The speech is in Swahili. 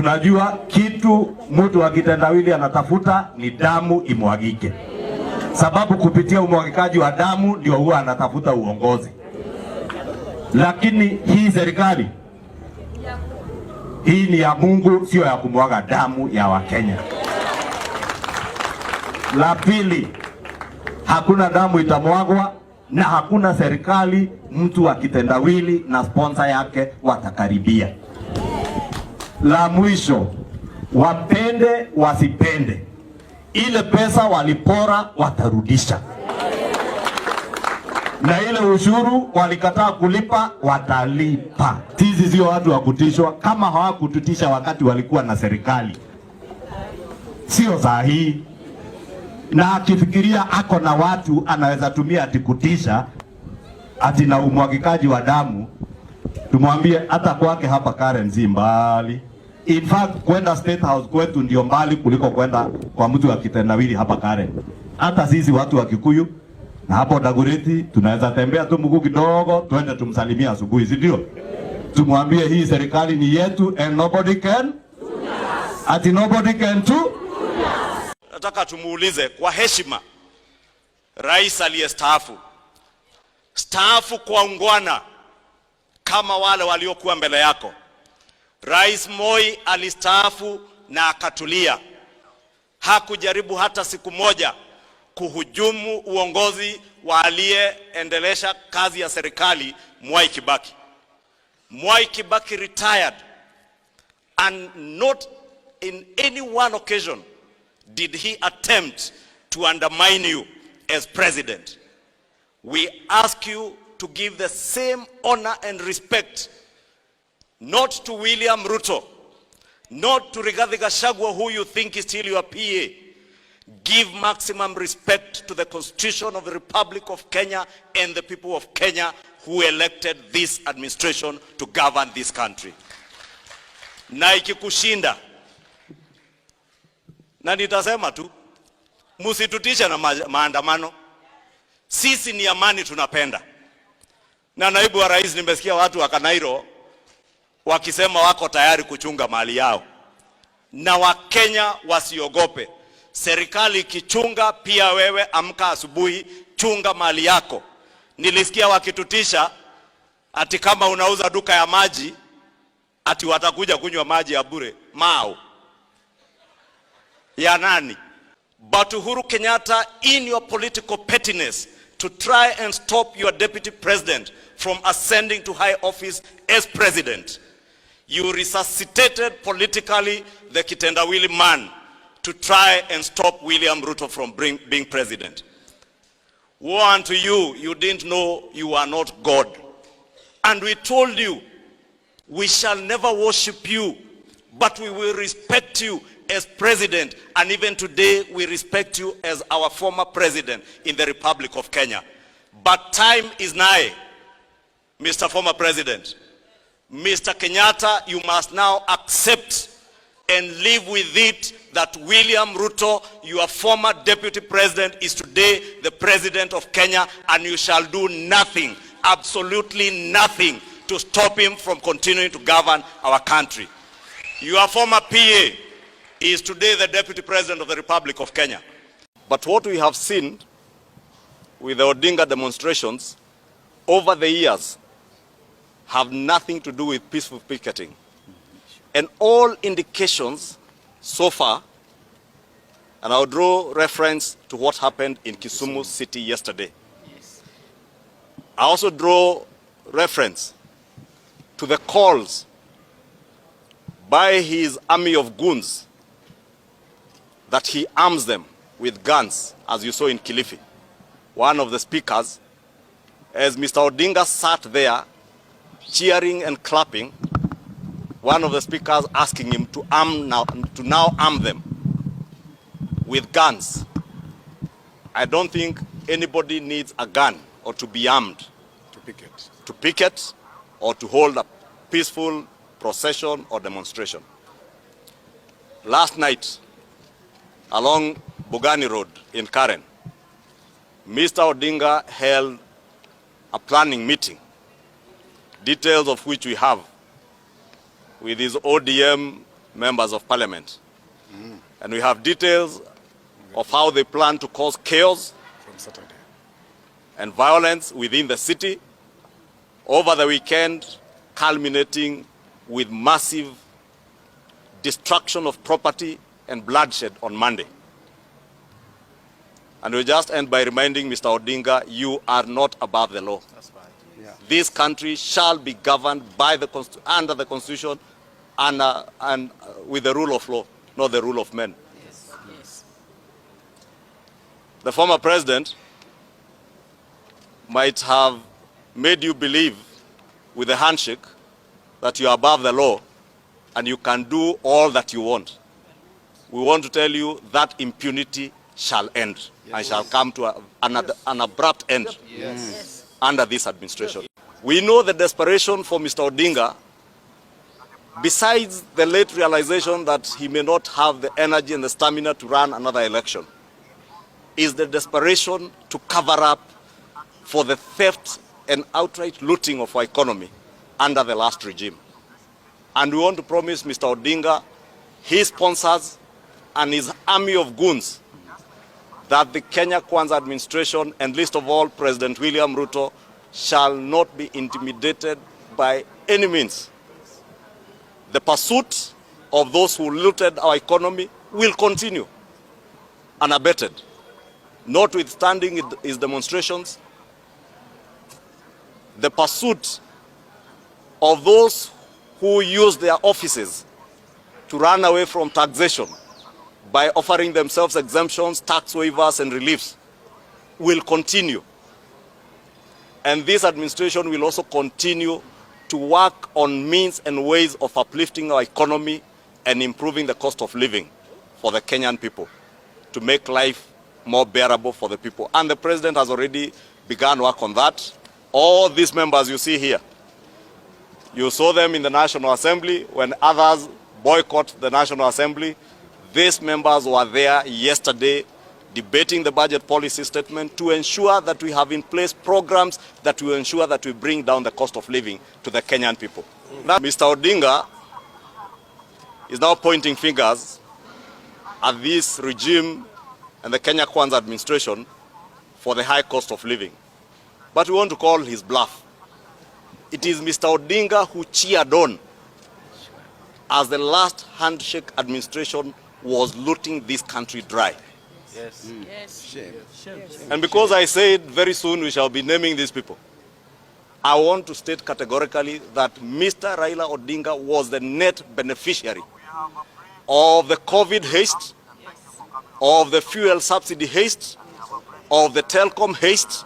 Tunajua kitu mtu wa kitendawili anatafuta ni damu imwagike, sababu kupitia umwagikaji wa damu ndio huwa anatafuta uongozi. Lakini hii serikali hii ni ya Mungu, sio ya kumwaga damu ya Wakenya. La pili, hakuna damu itamwagwa na hakuna serikali mtu wa kitendawili na sponsor yake watakaribia. La mwisho, wapende wasipende, ile pesa walipora watarudisha, na ile ushuru walikataa kulipa watalipa. Sisi sio watu wa kutishwa. Kama hawakututisha wakati walikuwa na serikali, sio saa hii. Na akifikiria ako na watu anaweza tumia atikutisha ati na umwagikaji wa damu, tumwambie hata kwake hapa Karen si mbali. In fact, kwenda State House kwetu ndio mbali kuliko kwenda kwa mtu wa kitendawili hapa Karen. Hata sisi watu wa Kikuyu na hapo Dagoretti tunaweza tembea tu mguu kidogo twende tumsalimie asubuhi, si ndio? Tumwambie hii serikali ni yetu and nobody can ati nobody can too. Nataka tumuulize kwa heshima rais aliyestaafu, staafu kwa ungwana kama wale waliokuwa mbele yako. Rais Moi alistaafu na akatulia, hakujaribu hata siku moja kuhujumu uongozi wa aliyeendelesha kazi ya serikali Mwai Kibaki. Mwai Kibaki retired and not in any one occasion did he attempt to undermine you as president. We ask you to give the same honor and respect, not to William Ruto, not to Rigathi Gachagua, who you think is still your PA. Give maximum respect to the Constitution of the Republic of Kenya and the people of Kenya who elected this administration to govern this country. Na ikikushinda, na nitasema tu, musitutisha na maandamano. Sisi ni amani tunapenda. Na naibu wa rais, nimesikia watu wa Kanairo wakisema wako tayari kuchunga mali yao. Na Wakenya wasiogope. Serikali ikichunga, pia wewe amka asubuhi chunga mali yako. Nilisikia wakitutisha ati kama unauza duka ya maji ati watakuja kunywa maji ya bure. Mao ya nani? But Uhuru Kenyatta, in your political pettiness to try and stop your deputy president from ascending to high office as president, you resuscitated politically the kitendawili man to try and stop William Ruto from being president. Woe unto you, you didn't know you are not God. And we told you, we shall never worship you, but we will respect you as president, and even today we respect you as our former president in the Republic of Kenya. But time is nigh, Mr. Former President. Mr. Kenyatta, you must now accept and live with it that William Ruto, your former deputy president, is today the president of Kenya, and you shall do nothing, absolutely nothing, to stop him from continuing to govern our country. Your former PA is today the deputy president of the Republic of Kenya. But what we have seen with the Odinga demonstrations over the years have nothing to do with peaceful picketing. And all indications so far, and I'll draw reference to what happened in Kisumu City yesterday. Yes. I also draw reference to the calls by his army of goons that he arms them with guns, as you saw in Kilifi. One of the speakers, as Mr. Odinga sat there cheering and clapping, one of the speakers asking him to now arm them with guns. I don't think anybody needs a gun or to be armed to picket or to hold a peaceful procession or demonstration. Last night, along Bugani Road in Karen, Mr. Odinga held a planning meeting, details of which we have with his ODM members of parliament. And we have details of how they plan to cause chaos and violence within the city over the weekend, culminating with massive destruction of property and bloodshed on Monday. And we just end by reminding Mr. Odinga, you are not above the law. That's right. Yeah. This country shall be governed by under the Constitution and with the rule of law, not the rule of men. Yes. Yes. The former president might have made you believe with a handshake that you are above the law and you can do all that you want. We want to tell you that impunity shall end. Yes. And shall come to an abrupt end. Yes. Under this administration. We know the desperation for Mr. Odinga, besides the late realization that he may not have the energy and the stamina to run another election, is the desperation to cover up for the theft and outright looting of our economy under the last regime. And we want to promise Mr. Odinga, his sponsors, and his army of goons that the Kenya Kwanza administration, and least of all President William Ruto, shall not be intimidated by any means. The pursuit of those who looted our economy will continue unabated, notwithstanding his demonstrations. The pursuit of those who use their offices to run away from taxation by offering themselves exemptions, tax waivers, and reliefs will continue. And this administration will also continue to work on means and ways of uplifting our economy and improving the cost of living for the Kenyan people, to make life more bearable for the people. And the president has already begun work on that. All these members you see here, you saw them in the National Assembly when others boycott the National Assembly. These members were there yesterday debating the budget policy statement to ensure that we have in place programs that will ensure that we bring down the cost of living to the Kenyan people. Now, Mr. Odinga is now pointing fingers at this regime and the Kenya Kwanza administration for the high cost of living. But we want to call his bluff. It is Mr. Odinga who cheered on as the last handshake administration was looting this country dry. Yes. Yes. Shame. And because I said very soon we shall be naming these people, I want to state categorically that Mr. Raila Odinga was the net beneficiary of the COVID haste, of the fuel subsidy haste, of the telecom haste,